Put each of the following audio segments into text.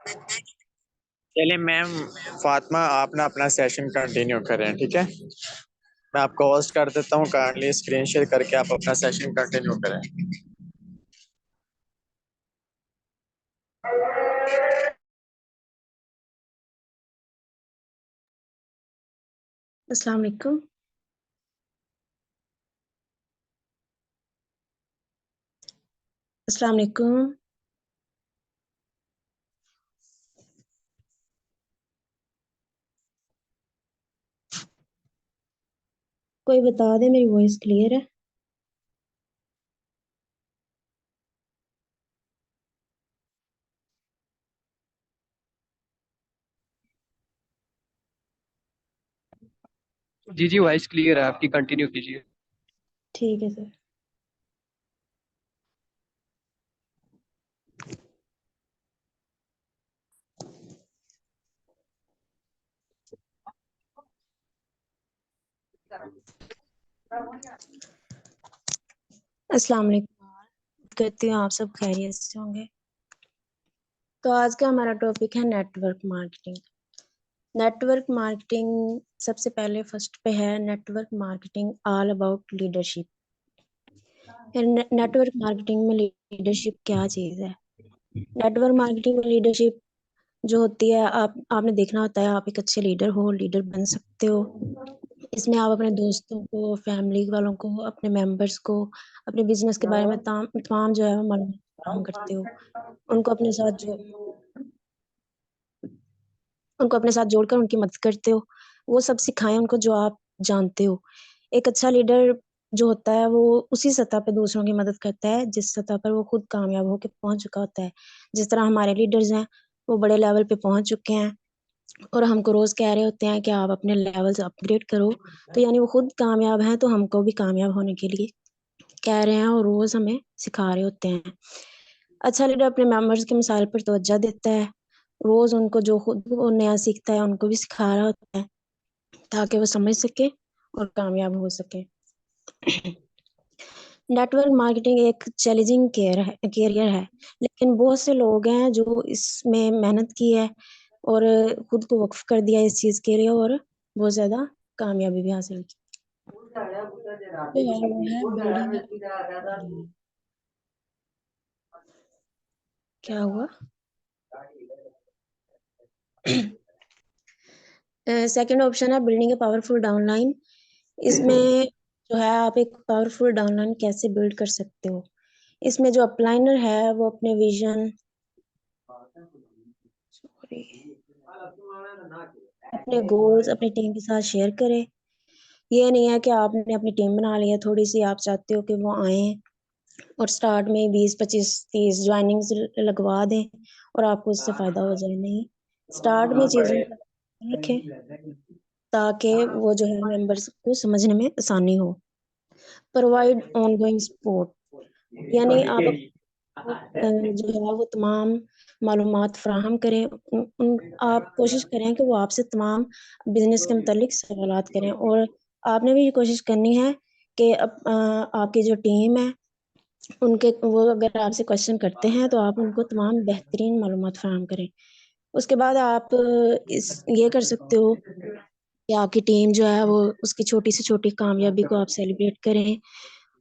चलिए मैम, फातिमा आप ना अपना सेशन कंटिन्यू करें, ठीक है। मैं आपको होस्ट कर देता हूँ, काइंडली स्क्रीन शेयर करके आप अपना सेशन कंटिन्यू करें। अस्सलाम वालेकुम। अस्सलाम वालेकुम। कोई बता दे मेरी वॉइस क्लियर है? जी जी, वॉइस क्लियर है आपकी, कंटिन्यू कीजिए। ठीक है सर। अस्सलाम वालेकुम। करती हूँ आप सब खैरियत से होंगे। तो आज का हमारा टॉपिक है नेटवर्क मार्केटिंग। नेटवर्क मार्केटिंग सबसे पहले फर्स्ट पे है network marketing all about leadership. Network marketing में लीडरशिप क्या चीज़ है? नेटवर्क मार्केटिंग में लीडरशिप जो होती है, आपने देखना होता है आप एक अच्छे लीडर हो, लीडर बन सकते हो। इसमें आप अपने दोस्तों को, फैमिली वालों को, अपने मेंबर्स को अपने बिजनेस के बारे में तमाम जो है वो मालूमात फराहम करते हो। उनको अपने साथ जो उनको अपने साथ जोड़कर उनकी मदद करते हो। वो सब सिखाएं उनको जो आप जानते हो। एक अच्छा लीडर जो होता है वो उसी सतह पे दूसरों की मदद करता है जिस सतह पर वो खुद कामयाब होकर पहुंच चुका होता है। जिस तरह हमारे लीडर्स हैं, वो बड़े लेवल पे पहुंच चुके हैं और हमको रोज कह रहे होते हैं कि आप अपने लेवल्स अपग्रेड करो। तो यानी वो खुद कामयाब हैं, तो हमको भी कामयाब होने के लिए कह रहे हैं और रोज हमें सिखा रहे होते हैं। अच्छा लीडर अपने मेंबर्स के मिसाल पर तवज्जो देता है। रोज उनको जो खुद वो नया सीखता है उनको भी सिखा रहा होता है ताकि वो समझ सके और कामयाब हो सके। नेटवर्क मार्केटिंग एक चैलेंजिंग कैरियर है, लेकिन बहुत से लोग हैं जो इसमें मेहनत की है और खुद को वक्फ कर दिया इस चीज के लिए और बहुत ज्यादा कामयाबी भी हासिल की। जो है वो है बिल्डिंग। क्या हुआ? सेकंड ऑप्शन है बिल्डिंग ए पावरफुल डाउनलाइन। इसमें जो है आप एक पावरफुल डाउनलाइन कैसे बिल्ड कर सकते हो। इसमें जो अपलाइनर है वो अपने विजन, सॉरी, अपने गोल्स अपनी टीम के साथ शेयर करें। ये नहीं है कि आपने अपनी टीम बना ली है थोड़ी सी, आप चाहते हो कि वो आए और स्टार्ट में 20 25 30 ज्वाइनिंग्स लगवा दें और आपको उससे फायदा हो जाए। नहीं, स्टार्ट में चीजों को रखें ताकि वो जो है मेंबर्स को समझने में आसानी हो। प्रोवाइड ऑनगोइंग सपोर्ट, यानी आप जो है वो तमाम मालूमात फराहम करें। आप कोशिश करें कि वो आपसे तमाम बिजनेस के मुतालिक सवालात करें और आपने भी ये कोशिश करनी है कि आपकी जो टीम है उनके वो अगर आपसे क्वेश्चन करते हैं तो आप उनको तमाम बेहतरीन मालूमात फराहम करें। उसके बाद आप ये कर सकते हो कि आपकी टीम जो है वो उसकी छोटी से छोटी कामयाबी को आप सेलिब्रेट करें,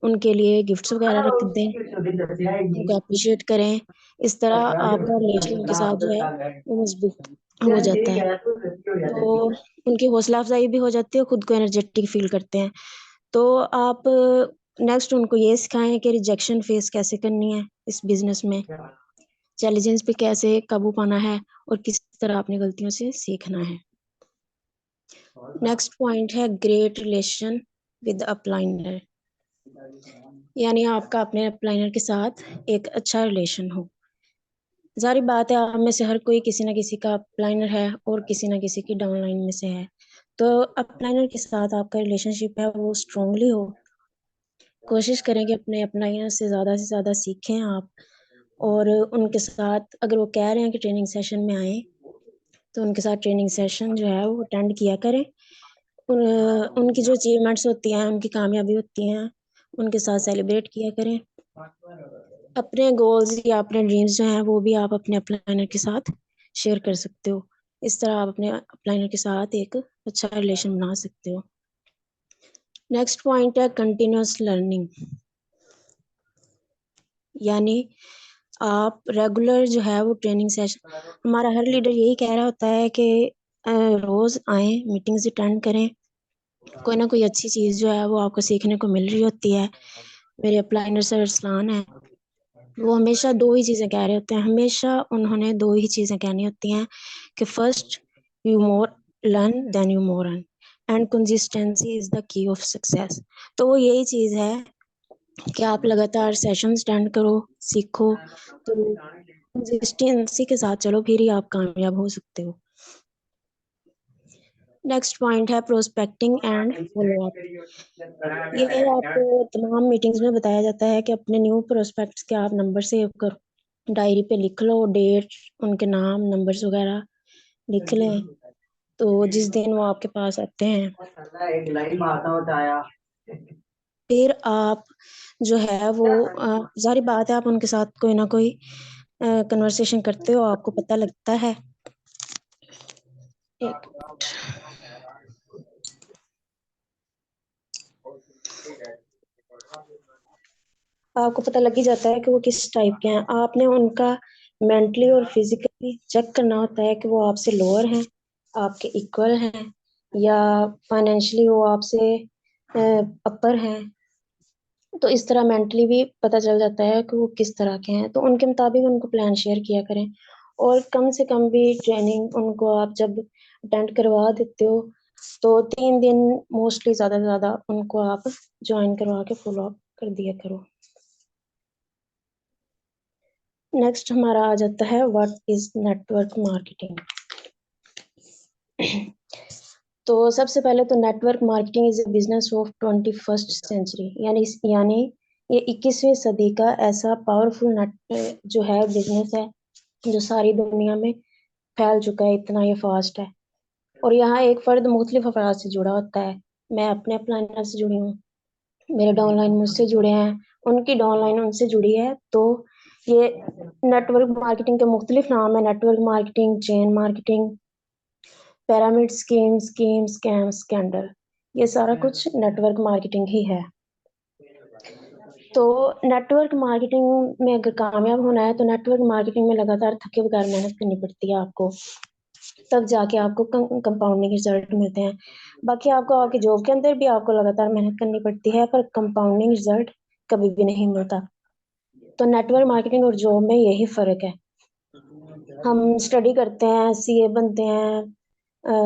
उनके लिए गिफ्ट्स वगैरह रख दें, उनको अप्रिशिएट करें। इस तरह आपका रिलेशन उनके साथ जो है वो मजबूत हो जाता है। तो उनकी हौसला अफजाई भी हो जाती है, खुद को एनर्जेटिक फील करते हैं। तो आप नेक्स्ट उनको ये सिखाएं कि रिजेक्शन फेस कैसे करनी है इस बिजनेस में, चैलेंजेस पे कैसे काबू पाना है और किस तरह अपनी गलतियों से सीखना है। नेक्स्ट पॉइंट है ग्रेट रिलेशन विद अपलाइनर, यानी आपका अपने अपलाइनर के साथ एक अच्छा रिलेशन हो। जारी बात है आप में से हर कोई किसी ना किसी का अपलाइनर है और किसी ना किसी की डाउनलाइन में से है। तो अपलाइनर के साथ आपका रिलेशनशिप है वो स्ट्रांगली हो। कोशिश करें कि अपने अपलाइनर से ज़्यादा सीखें आप, और उनके साथ अगर वो कह रहे हैं कि ट्रेनिंग सेशन में आए तो उनके साथ ट्रेनिंग सेशन जो है वो अटेंड किया करें। उनकी जो अचीवमेंट्स होती हैं, उनकी कामयाबी होती हैं, उनके साथ सेलिब्रेट किया करें। अपने गोल्स या अपने ड्रीम्स जो हैं वो भी आप अपने प्लानर के साथ शेयर कर सकते हो। इस तरह आप अपने अपलाइनर के साथ एक अच्छा रिलेशन बना सकते हो। नेक्स्ट पॉइंट है कंटिन्यूअस लर्निंग, यानी आप रेगुलर जो है वो ट्रेनिंग सेशन, हमारा हर लीडर यही कह रहा होता है कि रोज आए, मीटिंग्स अटेंड करें, कोई ना कोई अच्छी चीज जो है वो आपको सीखने को मिल रही होती है। मेरे अपलाइनर सर अरसलान है, वो हमेशा दो ही चीजें कह रहे होते हैं, हमेशा उन्होंने दो ही चीजें कहनी होती हैं कि first you more learn then you more earn and consistency is the key of success. तो वो यही चीज है कि आप लगातार सेशन अटेंड करो, सीखो, तो कंसिस्टेंसी के साथ चलो, फिर ही आप कामयाब हो सकते हो। नेक्स्ट पॉइंट है प्रोस्पेक्टिंग एंड फॉलो अप। ये आपको तमाम मीटिंग्स में बताया जाता है कि अपने न्यू प्रोस्पेक्ट्स के आप नंबर सेव करो, डायरी पे लिख लो, डेट, उनके नाम, नंबर्स वगैरह लिख लें, तो जिस दिन वो आपके पास आते हैं फिर आप जो है वो जारी बात है आप उनके साथ कोई ना कोई कन्वर्सेशन करते हो, आपको पता लगता है। एक आपको पता लग ही जाता है कि वो किस टाइप के हैं। आपने उनका मेंटली और फिजिकली चेक करना होता है कि वो आपसे लोअर हैं, आपके इक्वल हैं, या फाइनेंशियली वो आपसे अपर हैं। तो इस तरह मेंटली भी पता चल जाता है कि वो किस तरह के हैं, तो उनके मुताबिक उनको प्लान शेयर किया करें। और कम से कम भी ट्रेनिंग उनको आप जब अटेंड करवा देते हो तो 3 दिन मोस्टली ज़्यादा से ज़्यादा उनको आप ज्वाइन करवा के फॉलो अप कर दिया करो। नेक्स्ट हमारा आ जाता है व्हाट इज नेटवर्क मार्केटिंग। तो सबसे पहले तो network marketing is a business of 21st century, यानी ये 21वीं सदी का ऐसा पावरफुल नेट जो है बिजनेस है जो सारी दुनिया में फैल चुका है, इतना ये फास्ट है। और यहाँ एक फर्द मुख्तलिफ अफराद से जुड़ा होता है। मैं अपने अपलाइनर से जुड़ी हूँ, मेरे डाउनलाइन मुझसे जुड़े हैं, उनकी डाउनलाइन उनसे जुड़ी है। तो ये नेटवर्क मार्केटिंग के मुख्तलिफ नाम है, network marketing, chain marketing, pyramid scheme, scam, scandal, ये सारा कुछ नेटवर्क मार्केटिंग ही है। तो नेटवर्क मार्केटिंग में अगर कामयाब होना है तो नेटवर्क मार्केटिंग में लगातार थके बगैर मेहनत करनी पड़ती है आपको, तब जाके आपको कंपाउंडिंग रिजल्ट मिलते हैं। बाकी आपको आपकी जॉब के अंदर भी आपको लगातार मेहनत करनी पड़ती है, पर कंपाउंडिंग रिजल्ट कभी भी नहीं मिलता। तो नेटवर्क मार्केटिंग और जॉब में यही फर्क है। हम स्टडी करते हैं, सीए बनते हैं,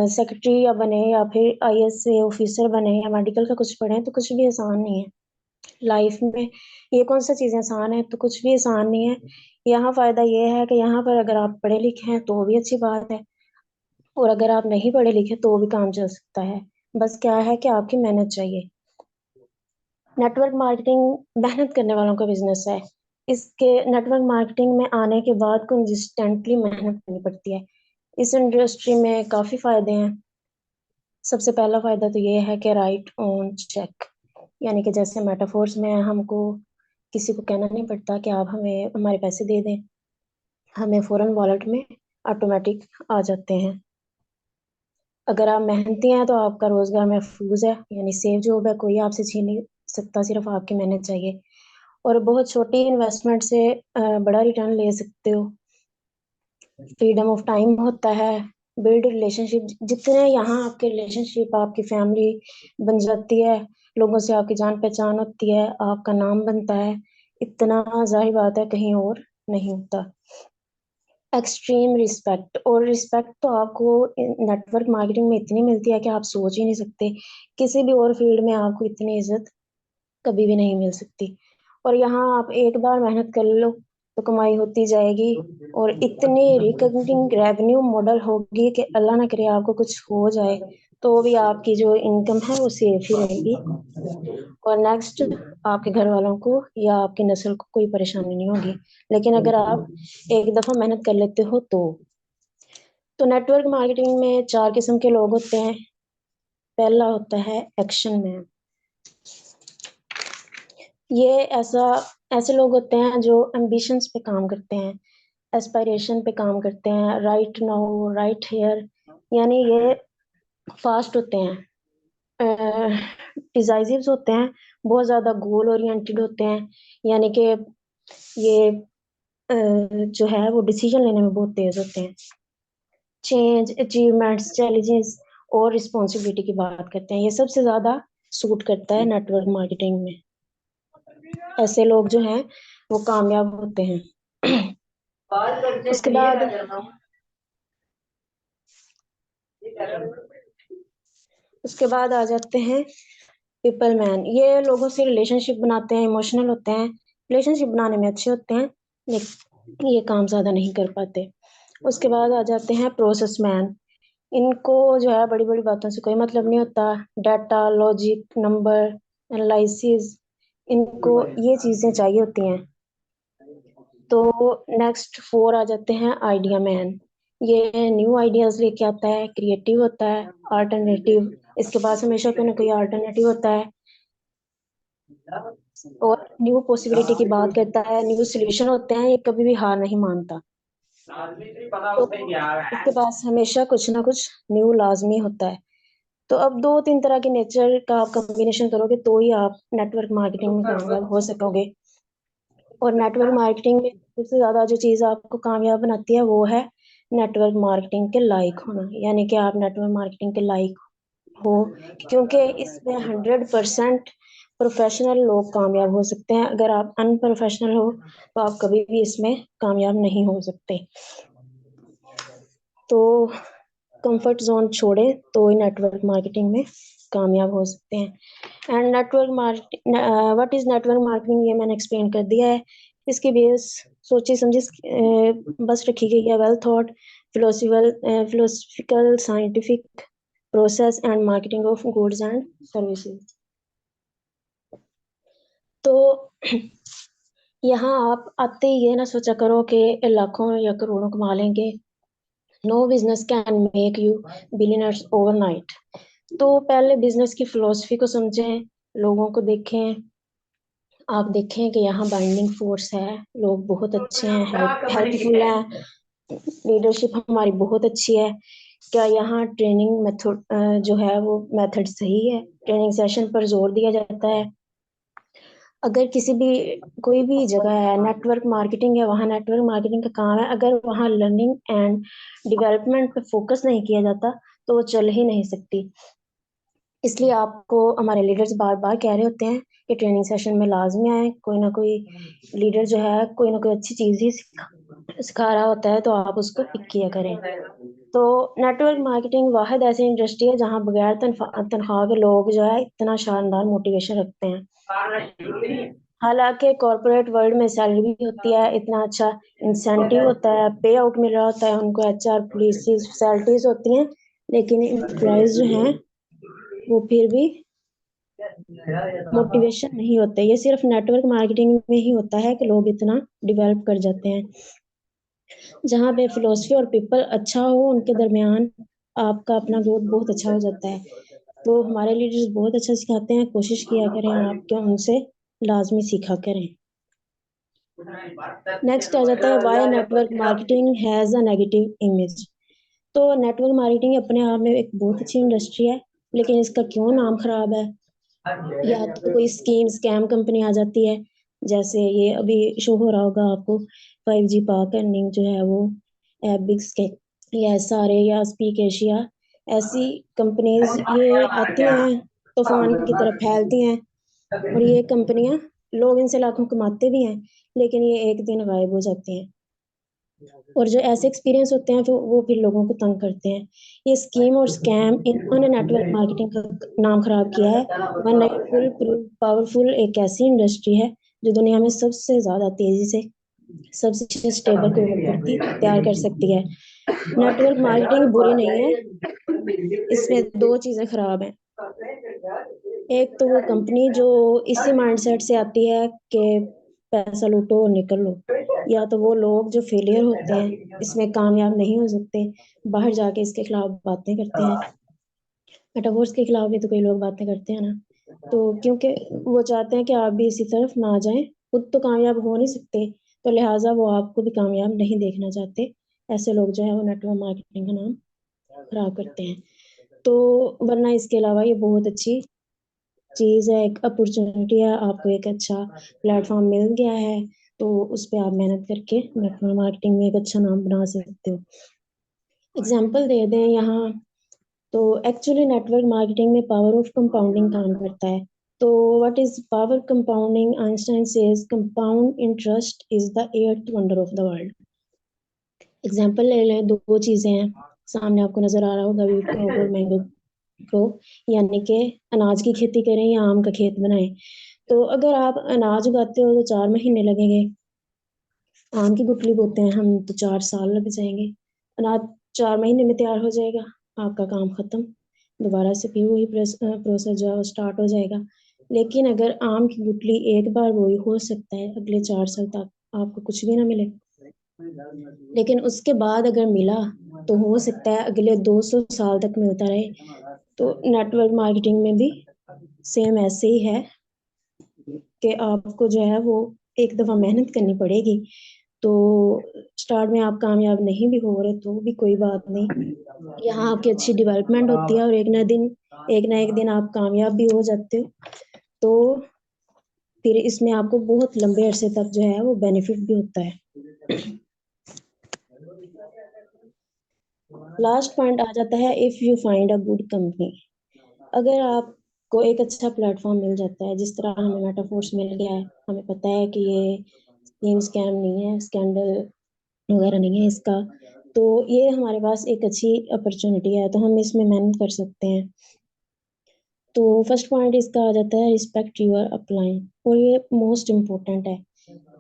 सेक्रेटरी या बने, या फिर आईएएस ऑफिसर बने, या मेडिकल का कुछ पढ़े, तो कुछ भी आसान नहीं है लाइफ में। ये कौन सा चीज़ें आसान है? तो कुछ भी आसान नहीं है। यहाँ फायदा ये है कि यहाँ पर अगर आप पढ़े लिखे हैं तो भी अच्छी बात है, और अगर आप नहीं पढ़े लिखे तो भी काम चल सकता है। बस क्या है कि आपकी मेहनत चाहिए। नेटवर्क मार्केटिंग मेहनत करने वालों का बिजनेस है। इसके नेटवर्क मार्केटिंग में आने के बाद कंसिस्टेंटली मेहनत करनी पड़ती है। इस इंडस्ट्री में काफ़ी फायदे हैं। सबसे पहला फायदा तो ये है कि राइट ऑन चेक, यानी कि जैसे मेटाफोर्स में हमको किसी को कहना नहीं पड़ता कि आप हमें हमारे पैसे दे दें, हमें फौरन वॉलेट में ऑटोमेटिक आ जाते हैं। अगर आप मेहनती हैं तो आपका रोजगार महफूज है, यानी सेफ जॉब है, कोई आपसे छीन नहीं सकता, सिर्फ आपकी मेहनत चाहिए। और बहुत छोटी इन्वेस्टमेंट से बड़ा रिटर्न ले सकते हो। फ्रीडम ऑफ टाइम होता है, बिल्ड रिलेशनशिप, जितने यहाँ आपके रिलेशनशिप, आपकी फैमिली बन जाती है, लोगों से आपकी जान पहचान होती है, आपका नाम बनता है, इतना जाहिर बात है कहीं और नहीं होता। एक्सट्रीम रिस्पेक्ट, और रिस्पेक्ट तो आपको नेटवर्क मार्केटिंग में इतनी मिलती है कि आप सोच ही नहीं सकते। किसी भी और फील्ड में आपको इतनी इज्जत कभी भी नहीं मिल सकती। और यहाँ आप एक बार मेहनत कर लो तो कमाई होती जाएगी, और इतनी रिकरिंग रेवेन्यू मॉडल होगी कि अल्लाह ना करे आपको कुछ हो जाए तो भी आपकी जो इनकम है वो सेफ ही रहेगी, और नेक्स्ट आपके घर वालों को या आपकी नस्ल को कोई परेशानी नहीं होगी। लेकिन अगर आप एक दफा मेहनत कर लेते हो तो नेटवर्क मार्केटिंग में 4 किस्म के लोग होते हैं। पहला होता है एक्शन मैन। ये ऐसे लोग होते हैं जो एम्बिशंस पे काम करते हैं, एस्पायरेशन पे काम करते हैं, राइट नाउ, राइट हेयर, यानी ये फास्ट होते हैं, डिसाइसिव होते हैं, बहुत ज़्यादा गोल ओरिएंटेड होते हैं, यानी कि ये जो है वो डिसीजन लेने में बहुत तेज होते हैं, चेंज, अचीवमेंट्स, चैलेंजेस और रिस्पॉन्सिबिलिटी की बात करते हैं। ये सबसे ज़्यादा सूट करता है नेटवर्क मार्केटिंग में। ऐसे लोग जो हैं वो कामयाब होते हैं। उसके बाद आ जाते हैं पीपल मैन। ये लोगों से रिलेशनशिप बनाते हैं, इमोशनल होते हैं, रिलेशनशिप बनाने में अच्छे होते हैं, लेकिन ये काम ज़्यादा नहीं कर पाते। उसके बाद आ जाते हैं प्रोसेस मैन। इनको जो है बड़ी बड़ी बातों से कोई मतलब नहीं होता, डाटा, लॉजिक, नंबर, एनालिसिस, इनको ये चीज़ें चाहिए होती हैं। तो नेक्स्ट 4 आ जाते हैं आइडिया मैन। ये न्यू आइडियाज लेके आता है, क्रिएटिव होता है, अल्टरनेटिव, इसके पास हमेशा कोई ना कोई अल्टरनेटिव होता है और न्यू पॉसिबिलिटी की बात करता है, न्यू सॉल्यूशन होते हैं, ये कभी भी हार नहीं मानता। तो इसके पास हमेशा कुछ ना कुछ न्यू लाजमी होता है। तो अब 2-3 तरह के नेचर का आप कॉम्बिनेशन करोगे तो ही आप नेटवर्क मार्केटिंग में कामयाब हो सकोगे। और नेटवर्क मार्केटिंग में सबसे ज़्यादा जो चीज़ आपको कामयाब बनाती है वो है नेटवर्क मार्केटिंग के लायक होना, यानी कि आप नेटवर्क मार्केटिंग के लायक हो, क्योंकि इसमें 100% प्रोफेशनल लोग कामयाब हो सकते हैं। अगर आप अनप्रोफेशनल हो तो आप कभी भी इसमें कामयाब नहीं हो सकते। तो कंफर्ट जोन छोड़े तो ही नेटवर्क मार्केटिंग में कामयाब हो सकते हैं। And network marketing, what is network marketing, ये मैंने एक्सप्लेन कर दिया है। इसकी बेस सोची समझी बस रखी गई है, well thought, philosophical, scientific process and marketing of goods and services. तो यहाँ आप आते ही ये ना सोचा करो कि लाखों या करोड़ों कमा लेंगे। No business can make you billionaires overnight. तो पहले बिजनेस की फिलोसफी को समझें, लोगों को देखें। आप देखें कि यहाँ बाइंडिंग फोर्स है, लोग बहुत अच्छे हैं, हेल्पफुल हैं, लीडरशिप हमारी बहुत अच्छी है। क्या यहाँ ट्रेनिंग मेथड जो है वो मेथड सही है, ट्रेनिंग सेशन पर जोर दिया जाता है। अगर किसी भी कोई भी जगह है, नेटवर्क मार्केटिंग है, वहाँ नेटवर्क मार्केटिंग का काम है, अगर वहाँ लर्निंग एंड डेवलपमेंट पे फोकस नहीं किया जाता तो वो चल ही नहीं सकती। इसलिए आपको हमारे लीडर्स बार बार कह रहे होते हैं कि ट्रेनिंग सेशन में लाजमी आए। कोई ना कोई लीडर जो है कोई ना कोई अच्छी चीज़ ही सिखा रहा होता है, तो आप उसको पिक किया करें। तो नेटवर्क मार्केटिंग वाहिद ऐसी इंडस्ट्री है जहाँ बगैर तनख्वाह के लोग जो है इतना शानदार मोटिवेशन रखते हैं। हालांकि कॉर्पोरेट वर्ल्ड में सैलरी भी होती है, इतना अच्छा इंसेंटिव होता है, पे आउट मिल रहा होता है उनको, एचआर पॉलिसीज, फैसिलिटीज होती हैं, लेकिन एम्प्लॉयज जो हैं वो फिर भी मोटिवेशन नहीं होते। ये सिर्फ नेटवर्क मार्केटिंग में ही होता है कि लोग इतना डेवलप कर जाते हैं। जहाँ पे फिलोसफी और पीपल अच्छा हो, उनके दरमियान आपका अपना ग्रोथ बहुत अच्छा हो जाता है। तो हमारे लीडर्स बहुत अच्छा सिखाते हैं, कोशिश किया करें आप क्या उनसे लाजमी सीखा करें। नेक्स्ट आ जाता है why network marketing has a negative image. तो नेटवर्क मार्केटिंग अपने आप में एक बहुत अच्छी इंडस्ट्री है, लेकिन इसका क्यों नाम खराब है? या तो कोई स्कैम कंपनी आ जाती है, जैसे ये अभी शो हो रहा होगा आपको, 5G पार्क अर्निंग जो है वो, एबिक्स के या सारे या स्पीक एशिया, ऐसी कंपनीज ये आती हैं तूफान की तरह फैलती हैं, और ये कंपनियां लोग इनसे लाखों कमाते भी हैं, लेकिन ये एक दिन गायब हो जाती हैं। और जो ऐसे एक्सपीरियंस होते हैं वो फिर लोगों को तंग करते हैं। ये स्कीम और स्कैम इन्होंने नेटवर्क मार्केटिंग का नाम खराब किया है, वरना ये फुल प्रूफ पावरफुल एक ऐसी इंडस्ट्री है जो दुनिया में सबसे ज्यादा तेजी से सबसे स्टेबल प्रॉपर्टी तैयार कर सकती है। नेटवर्क मार्केटिंग बुरी नहीं है, इसमें दो चीजें खराब हैं। एक तो वो कंपनी जो इसी माइंडसेट से आती है कि पैसा लूटो और निकल लो, या तो वो लोग जो फेलियर होते हैं, इसमें कामयाब नहीं हो सकते, बाहर जाके इसके खिलाफ बातें करते हैं। मेटावर्स के खिलाफ भी तो कई लोग बातें करते हैं ना, तो क्योंकि वो चाहते हैं कि आप भी इसी तरफ ना जाएं, खुद तो कामयाब हो नहीं सकते, तो लिहाजा वो आपको भी कामयाब नहीं देखना चाहते। ऐसे लोग जो है वो नेटवर्क मार्केटिंग का नाम खराब करते हैं। तो वरना इसके अलावा ये बहुत अच्छी चीज़ है, एक अपॉर्चुनिटी है, आपको एक अच्छा प्लेटफॉर्म मिल गया है, तो उस पे आप मेहनत करके नेटवर्क मार्केटिंग में एक अच्छा नाम बना सकते हो। एग्जाम्पल दे दें यहाँ, तो एक्चुअली नेटवर्क मार्केटिंग में पावर ऑफ कंपाउंडिंग काम करता है। तो what is power compounding? Einstein says compound interest is the eighth wonder of the world. Example ले लें, दो चीजें हैं सामने, आपको नजर आ रहा होगा, व्हीट क्रॉप और मैंगो क्रॉप, यानी कि अनाज की खेती करें या आम का खेत बनाएं। तो अगर आप अनाज उगाते हो तो 4 महीने लगेंगे, आम की गुठली बोते हैं हम तो 4 साल लग जाएंगे। अनाज 4 महीने में तैयार हो जाएगा, आपका काम खत्म, दोबारा से फिर वही प्रोसेस जो है वो स्टार्ट हो जाएगा। लेकिन अगर आम की गुठली एक बार बोई, हो सकता है अगले 4 साल तक आपको कुछ भी ना मिले, लेकिन उसके बाद अगर मिला तो हो सकता है अगले 200 साल तक मिलता रहे। तो नेटवर्क मार्केटिंग में भी सेम ऐसे ही है कि आपको जो है वो एक दफा मेहनत करनी पड़ेगी। तो स्टार्ट में आप कामयाब नहीं भी हो रहे तो भी कोई बात नहीं, यहाँ आपकी अच्छी डेवलपमेंट होती है और एक ना एक दिन आप कामयाब भी हो जाते हो। तो फिर इसमें आपको बहुत लंबे अरसे तक जो है वो बेनिफिट भी होता है। लास्ट पॉइंट आ जाता है, if you find a good company. अगर आपको एक अच्छा प्लेटफॉर्म मिल जाता है, जिस तरह हमें मेटाफोर्स मिल गया है, हमें पता है कि ये स्कीम स्कैम नहीं है, स्कैंडल वगैरह नहीं है इसका, तो ये हमारे पास एक अच्छी अपॉर्चुनिटी है, तो हम इसमें मेहनत कर सकते हैं। तो फर्स्ट पॉइंट इसका आ जाता है रिस्पेक्ट यूर अपलाइन, और ये मोस्ट इम्पोर्टेंट है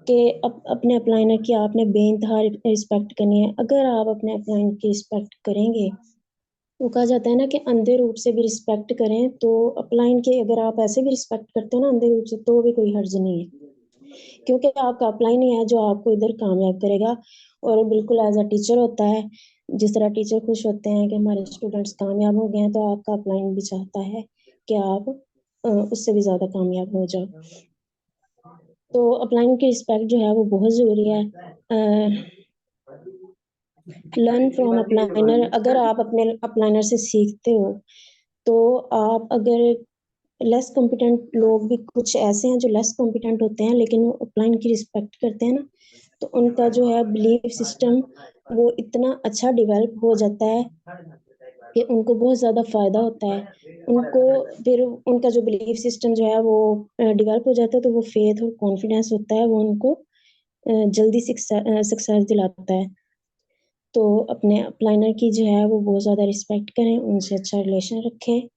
कि अपने अपलाइनर की आपने बेइंतहा रिस्पेक्ट करनी है। अगर आप अपने अपलाइनर की रिस्पेक्ट करेंगे, वो कहा जाता है ना कि अंधे रूप से भी रिस्पेक्ट करें, तो अपलाइन के अगर आप ऐसे भी रिस्पेक्ट करते हो ना अंधे रूप से, तो भी कोई हर्ज नहीं है, क्योंकि आपका अपलाइन ही है जो आपको इधर कामयाब करेगा। और बिल्कुल एज अ टीचर होता है, जिस तरह टीचर खुश होते हैं कि हमारे स्टूडेंट्स कामयाब हो गए हैं, तो आपका अपलाइन भी चाहता है कि आप उससे भी ज्यादा कामयाब हो जाओ। तो अपलाइन की रिस्पेक्ट जो है वो बहुत जरूरी है। लर्न फ्रॉम अपलाइनर, अगर आप अपने अपलाइनर से सीखते हो, तो आप अगर लेस कॉम्पिटेंट लोग भी कुछ ऐसे हैं जो लेस कॉम्पिटेंट होते हैं लेकिन वो अपलाइन की रिस्पेक्ट करते हैं ना, तो उनका जो है बिलीफ सिस्टम वो इतना अच्छा डेवलप हो जाता है कि उनको बहुत ज़्यादा फ़ायदा होता है। उनको फिर उनका जो बिलीफ सिस्टम जो है वो डेवलप हो जाता है, तो वो फेथ और कॉन्फिडेंस होता है, वो उनको जल्दी सक्सेस दिलाता है। तो अपने अपलाइनर की जो है वो बहुत ज़्यादा रिस्पेक्ट करें, उनसे अच्छा रिलेशन रखें,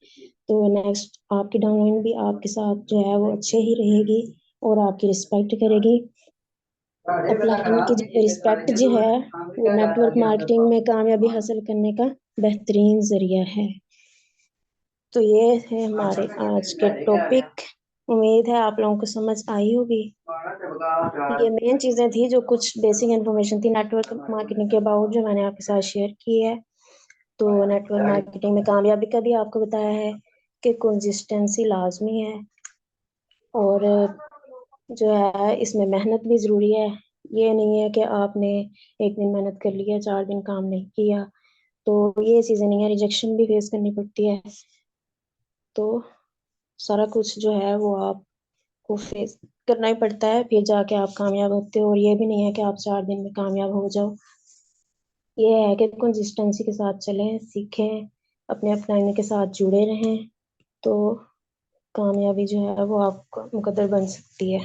तो नेक्स्ट आपकी डाउनलाइन भी आपके साथ जो है वो अच्छे ही रहेगी और आपकी रिस्पेक्ट करेगी। अपलाइन की रिस्पेक्ट जो है वो नेटवर्क मार्केटिंग में कामयाबी हासिल करने का बेहतरीन जरिया है। तो ये है हमारे आज के टॉपिक। उम्मीद है आप लोगों को समझ आई होगी। ये मेन चीजें थी, जो कुछ बेसिक इन्फॉर्मेशन थी नेटवर्क मार्केटिंग के अबाउट, जो मैंने आपके साथ शेयर की है। तो नेटवर्क मार्केटिंग में कामयाबी का भी आपको बताया है कि कंसिस्टेंसी लाजमी है, और जो है इसमें मेहनत भी ज़रूरी है। ये नहीं है कि आपने एक दिन मेहनत कर लिया, 4 दिन काम नहीं किया, तो ये चीज़ें नहीं है, रिजेक्शन भी फेस करनी पड़ती है। तो सारा कुछ जो है वो आपको फेस करना ही पड़ता है, फिर जाके आप कामयाब होते हो। और ये भी नहीं है कि आप 4 दिन में कामयाब हो जाओ। ये है कि कंसिस्टेंसी के साथ चलें, सीखें, अपने अपलाइनर के साथ जुड़े रहें, तो कामयाबी जो है वो आपका मुकद्दर बन सकती है।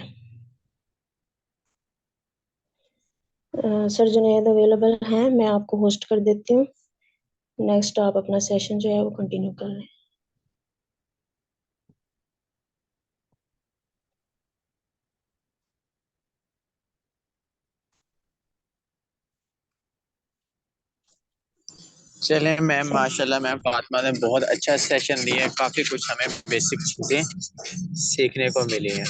सर जुनैद अवेलेबल हैं, मैं आपको होस्ट कर देती हूँ। नेक्स्ट आप अपना सेशन जो है वो कंटिन्यू कर लें। चलें मैम, माशाल्लाह मैम फातिमा ने बहुत अच्छा सेशन दिया है, काफ़ी कुछ हमें बेसिक चीज़ें सीखने को मिली हैं।